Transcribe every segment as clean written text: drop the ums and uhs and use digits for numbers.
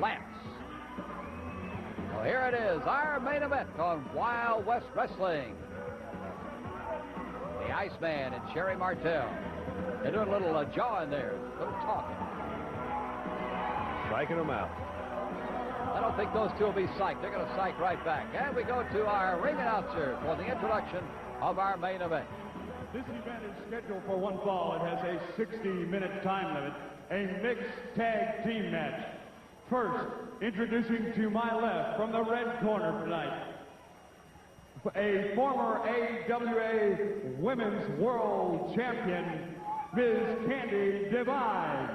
Lance. Well, here it is, our main event on Wild West Wrestling. The Iceman and Sherri Martel. They're doing a little jawing there, a little talking. Psyching them out. I don't think those two will be psyched. They're going to psych right back. And we go to our ring announcer for the introduction of our main event. This event is scheduled for one fall. It has a 60-minute time limit. A mixed tag team match. First, introducing to my left from the red corner tonight, a former AWA Women's World Champion, Ms. Candi Divine.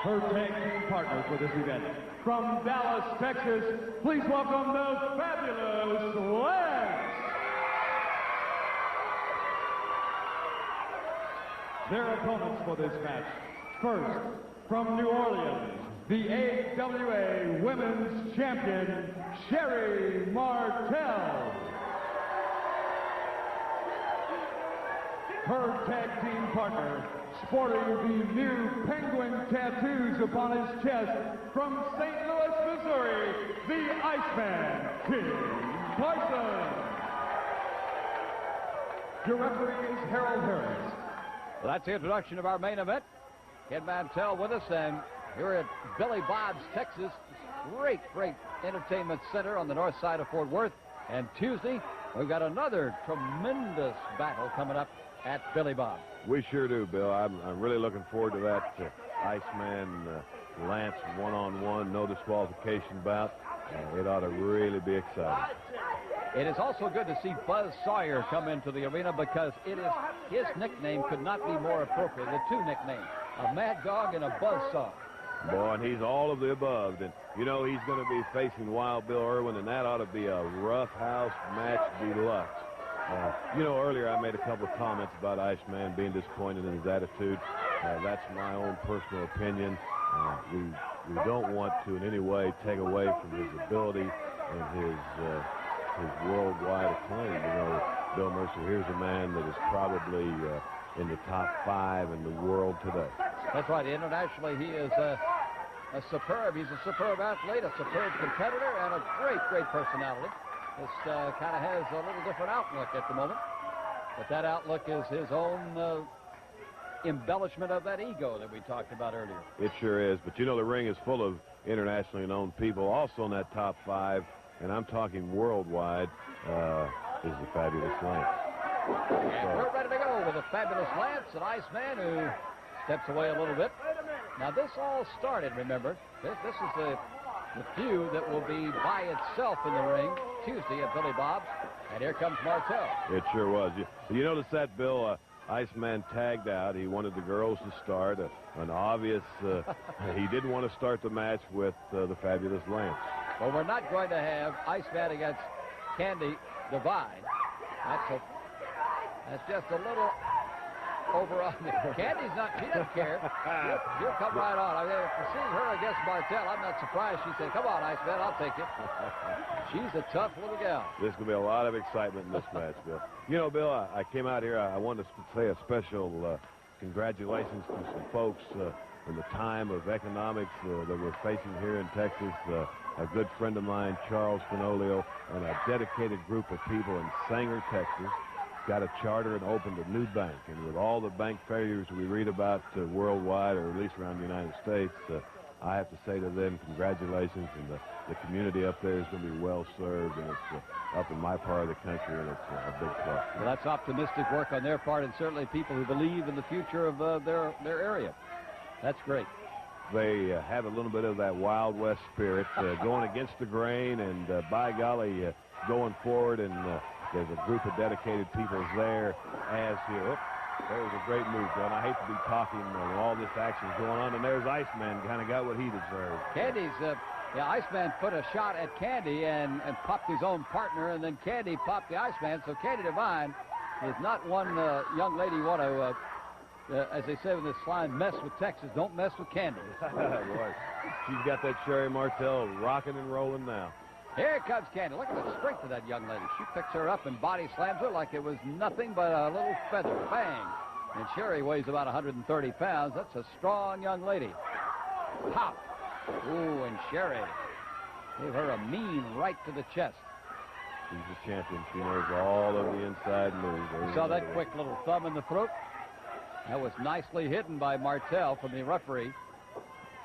Her tag team partner for this event. From Dallas, Texas, please welcome the Fabulous Lance. Their opponents for this match. First, from New Orleans, the AWA Women's Champion, Sherri Martel. Her tag team partner, sporting the new penguin tattoos upon his chest, from St. Louis, Missouri, the Iceman, King Parrsons. Your referee is Harold Harris. Well, that's the introduction of our main event. Ken Martel with us, and here at Billy Bob's, Texas. Great entertainment center on the north side of Fort Worth. And Tuesday, we've got another tremendous battle coming up at Billy Bob. We sure do, Bill. I'm really looking forward to that Iceman Lance one-on-one, no disqualification bout. It ought to really be exciting. It is also good to see Buzz Sawyer come into the arena, because it is his nickname could not be more appropriate. The two nicknames, a Mad Dog and a Buzzsaw. Boy, and he's all of the above. And, you know, he's going to be facing Wild Bill Irwin, and that ought to be a rough house match deluxe. You know, earlier I made a couple of comments about Iceman being disappointed in his attitude. That's my own personal opinion. We don't want to in any way take away from his ability and his worldwide acclaim. You know, Bill Mercer, here's a man that is probably in the top 5 in the world today. That's right. Internationally, he is he's a superb athlete, a superb competitor, and a great personality. This kind of has a little different outlook at the moment, but that outlook is his own embellishment of that ego that we talked about earlier. It sure is, but you know, the ring is full of internationally known people also in that top 5, and I'm talking worldwide, is the Fabulous Lance. And we're ready to go with the Fabulous Lance, an Iceman who steps away a little bit. Now, this all started, remember, this is the feud that will be by itself in the ring Tuesday at Billy Bob's, and here comes Martel. It sure was. You notice that, Bill? Iceman tagged out. He wanted the girls to start. An obvious, he didn't want to start the match with the Fabulous Lance. Well, we're not going to have Iceman against Candi Divine. That's just a little over on me. Candy's not, she doesn't care. She'll come right on. I mean, if seeing her against Martel, I'm not surprised. She said, come on, Iceman, I'll take it. She's a tough little gal. There's going to be a lot of excitement in this match, Bill. You know, Bill, I came out here, I wanted to say a special congratulations to some folks in the time of economics that we're facing here in Texas. A good friend of mine, Charles Fenolio, and a dedicated group of people in Sanger, Texas, got a charter and opened a new bank. And with all the bank failures we read about worldwide, or at least around the United States, I have to say to them, congratulations, and the community up there is going to be well served, and it's up in my part of the country, and it's a big plus. Well, that's optimistic work on their part, and certainly people who believe in the future of their area. That's great. They have a little bit of that Wild West spirit, going against the grain, and by golly, going forward, and there's a group of dedicated people there as here. There was a great move, John. I hate to be talking when all this action's going on, and there's Iceman, kind of got what he deserved. Candy's, Iceman put a shot at Candi and popped his own partner, and then Candi popped the Iceman, so Candi Divine is not one young lady you want to, as they say in this line, mess with Texas. Don't mess with Candi. Boy, she's got that Sherri Martel rocking and rolling now. Here comes Candi. Look at the strength of that young lady. She picks her up and body slams her like it was nothing but a little feather. Bang. And Sherri weighs about 130 pounds. That's a strong young lady. Pop. Ooh, and Sherri gave her a mean right to the chest. She's a champion. She knows all of the inside moves. You saw that quick little thumb in the throat? That was nicely hidden by Martel from the referee.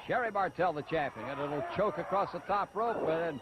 Sherri Martel, the champion. And a little choke across the top rope and then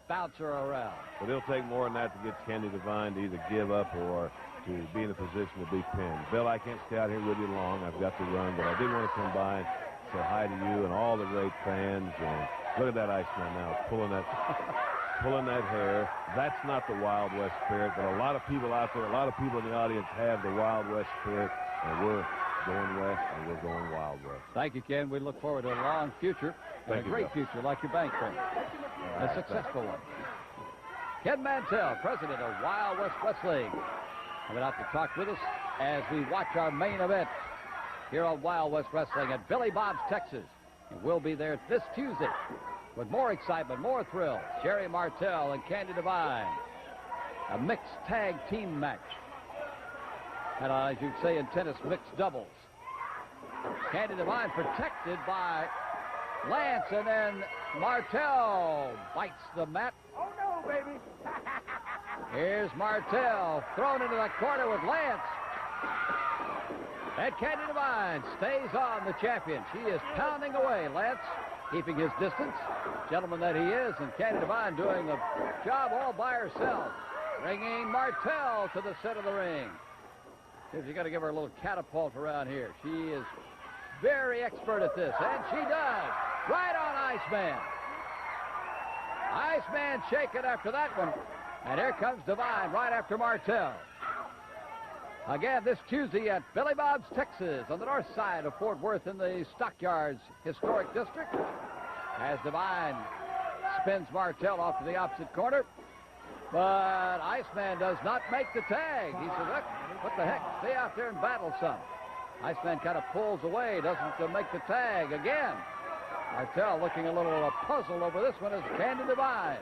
bounce her around. But it'll take more than that to get Candi Devine to either give up or to be in a position to be pinned. Bill, I can't stay out here with you long. I've got to run, but I did want to come by and say hi to you and all the great fans. And look at that Iceman now pulling that hair. That's not the Wild West spirit, but a lot of people out there, a lot of people in the audience have the Wild West spirit, and we're going west and we're going Wild West. Thank you, Ken. We look forward to a long future and a great future like your bank friend. A successful one. Ken Martel, president of Wild West Wrestling, coming out to talk with us as we watch our main event here on Wild West Wrestling at Billy Bob's, Texas. And we'll be there this Tuesday with more excitement, more thrills. Sherri Martel and Candi Devine. A mixed tag team match. And as you'd say in tennis, mixed doubles. Candi Devine protected by Lance, and then Martel bites the mat. Oh, no, baby. Here's Martel thrown into the corner with Lance. And Candi Devine stays on, the champion. She is pounding away. Lance keeping his distance. Gentleman that he is, and Candi Devine doing the job all by herself. Bringing Martel to the center of the ring. You got to give her a little catapult around here. She is very expert at this, and she does. Right on Iceman. Iceman shaking after that one. And here comes Devine right after Martel. Again, this Tuesday at Billy Bob's, Texas, on the north side of Fort Worth in the Stockyards Historic District. As Devine spins Martel off to the opposite corner. But Iceman does not make the tag. He says, look, what the heck? Stay out there and battle some. Iceman kind of pulls away, doesn't make the tag again. Martel looking a little puzzled over this one as Candi Devine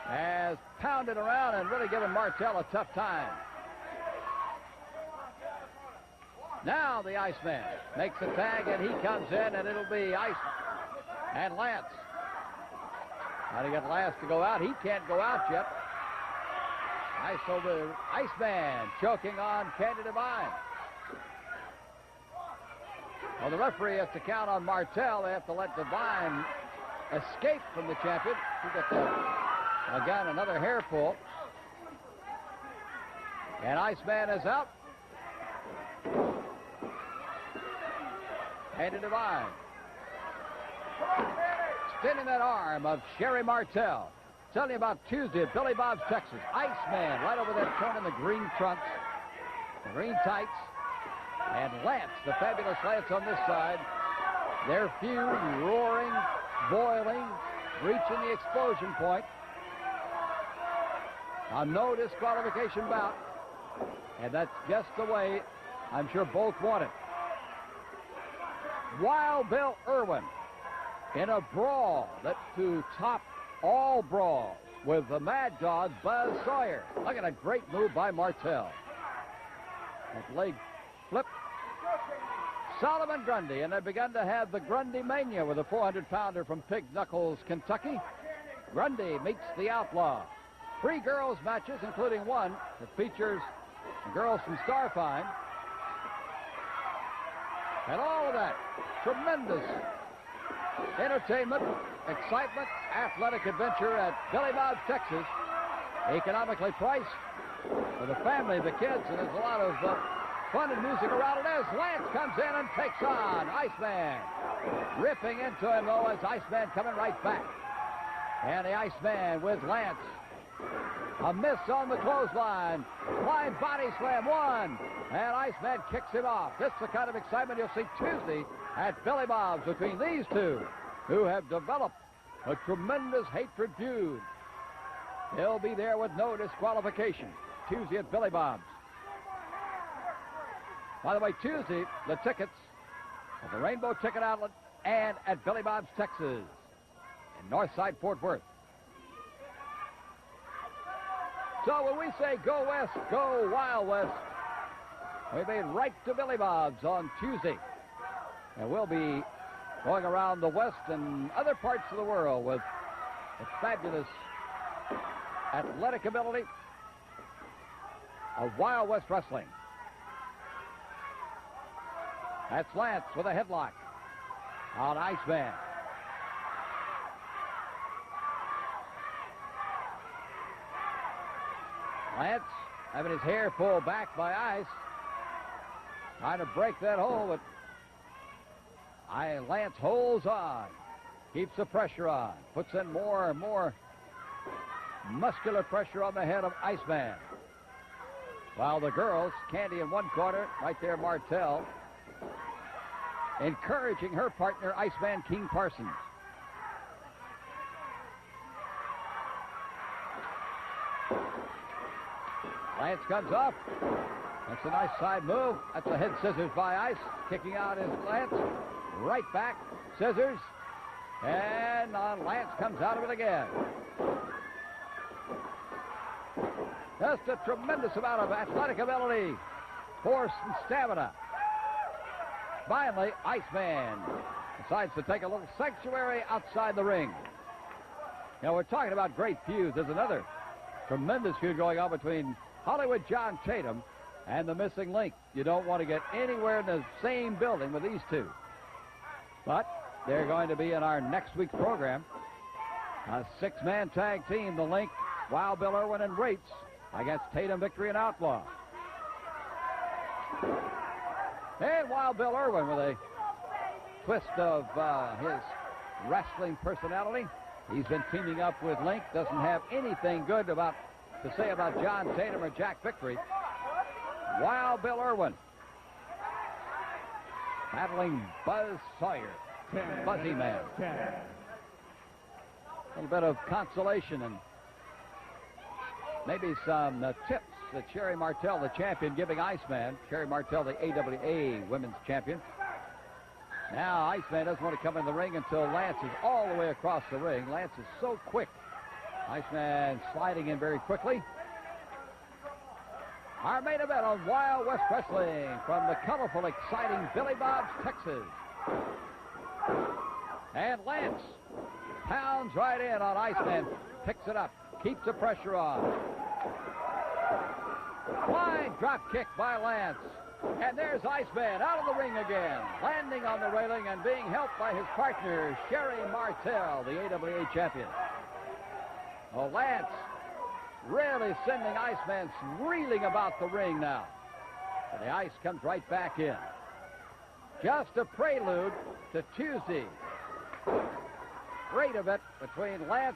has pounded around and really given Martel a tough time. Now the Iceman makes the tag, and he comes in, and it'll be Ice and Lance. How do you get Lance to go out? He can't go out yet. Iceman choking on Candi Devine. Well, the referee has to count on Martel. They have to let Devine escape from the champion. He gets again another hair pull. And Iceman is out. Candi Devine extending that arm of Sherri Martel. Telling you about Tuesday at Billy Bob's, Texas. Iceman right over that turn in the green trunks, the green tights. And Lance, the fabulous Lance on this side. Their feud roaring, boiling, reaching the explosion point. A no disqualification bout. And that's just the way I'm sure both want it. Wild Bill Irwin in a brawl that to top all brawls with the Mad Dog Buzz Sawyer. Look at a great move by Martel. That leg flip. Solomon Grundy, and they've begun to have the Grundy mania with a 400-pounder from Pig Knuckles, Kentucky. Grundy meets the Outlaw. 3 girls matches, including one that features girls from Starfine. And all of that, tremendous entertainment, excitement, athletic adventure at Billy Bob's, Texas. Economically priced for the family, the kids, and there's a lot of fun and music around it as Lance comes in and takes on Iceman. Ripping into him, though, as Iceman coming right back. And the Iceman with Lance. A miss on the clothesline. Flying body slam, one. And Iceman kicks him off. This is the kind of excitement you'll see Tuesday at Billy Bob's between these two, who have developed a tremendous hatred feud. They'll be there with no disqualification. Tuesday at Billy Bob's. By the way, Tuesday, the tickets at the Rainbow Ticket Outlet and at Billy Bob's, Texas, in Northside, Fort Worth. So when we say go west, go Wild West, We made right to Billy Bob's on Tuesday. And we'll be going around the West and other parts of the world with the fabulous athletic ability of Wild West Wrestling. That's Lance with a headlock on Iceman. Lance having his hair pulled back by ice. Trying to break that hold, but Lance holds on. Keeps the pressure on. Puts in more and more muscular pressure on the head of Iceman. While the girls, Candi in one corner, right there Martel, encouraging her partner, Iceman King Parrsons. Lance comes up. That's a nice side move. That's a head scissors by Ice. Kicking out is Lance. Right back. Scissors. And Lance comes out of it again. Just a tremendous amount of athletic ability, force, and stamina. Finally, Iceman decides to take a little sanctuary outside the ring. Now, we're talking about great feuds. There's another tremendous feud going on between Hollywood John Tatum and the Missing Link. You don't want to get anywhere in the same building with these two. But they're going to be in our next week's program. A six-man tag team, the Link, Wild Bill Irwin, and Rates against Tatum, Victory, and Outlaw. And Wild Bill Irwin with a twist of his wrestling personality. He's been teaming up with Link. Doesn't have anything good to say about John Tatum or Jack Victory. Wild Bill Irwin battling Buzz Sawyer, Buzzy Man. A little bit of consolation and maybe some tips that Sherri Martel, the champion, giving Iceman. Sherri Martel, the AWA Women's Champion. Now Iceman doesn't want to come in the ring until Lance is all the way across the ring. Lance is so quick. Iceman sliding in very quickly. Our main event on Wild West Wrestling from the colorful, exciting Billy Bob's, Texas. And Lance pounds right in on Iceman, picks it up, keeps the pressure on. Flying drop kick by Lance. And there's Iceman out of the ring again, landing on the railing and being helped by his partner, Sherri Martel, the AWA champion. Oh, Lance really sending Iceman reeling about the ring now. And the ice comes right back in. Just a prelude to Tuesday. Great event between Lance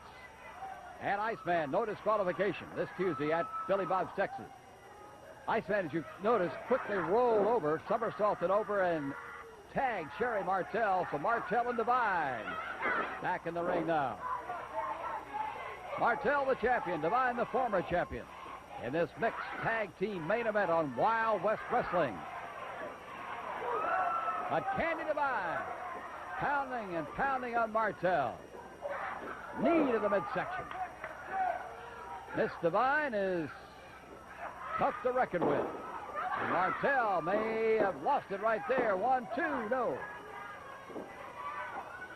and Iceman. No disqualification this Tuesday at Billy Bob's, Texas. Iceman, as you notice, quickly rolled over, somersaulted over, and tagged Sherri Martel. So Martel and Divine back in the ring now. Martel, the champion, Divine, the former champion, in this mixed tag team main event on Wild West Wrestling. But Candi Divine pounding and pounding on Martel. Knee to the midsection. Miss Divine is tough to reckon with. And Martel may have lost it right there. 1, 2, no.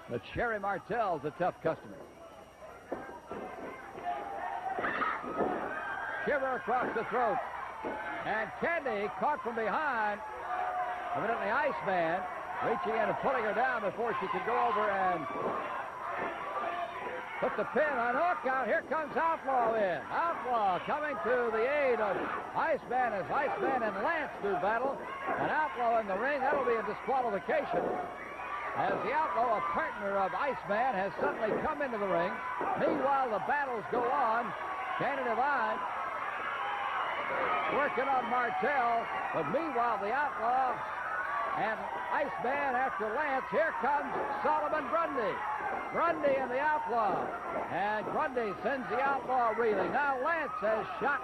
But Sherri Martel's a tough customer. Shiver across the throat. And Candi caught from behind. Evidently Iceman reaching in and pulling her down before she could go over and put the pin on hook out. Here comes Outlaw in. Outlaw coming to the aid of Iceman as Iceman and Lance do battle. And Outlaw in the ring. That'll be a disqualification. As the Outlaw, a partner of Iceman, has suddenly come into the ring. Meanwhile, the battles go on. Candi Divine working on Martel. But meanwhile, the Outlaw and Iceman after Lance. Here comes Solomon Grundy. Grundy and the Outlaw. And Grundy sends the Outlaw reeling. Now Lance has shot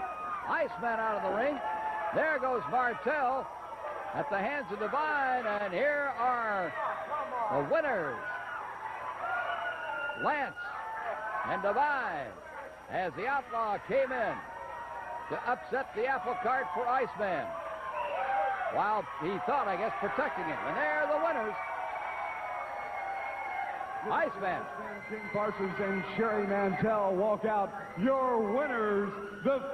Iceman out of the ring. There goes Martel at the hands of Divine. And here are the winners. Lance and Divine, as the Outlaw came in to upset the apple cart for Iceman. while he thought, I guess, protecting him. And they're the winners. Iceman. King Parrsons and Sherri Martel walk out your winners. The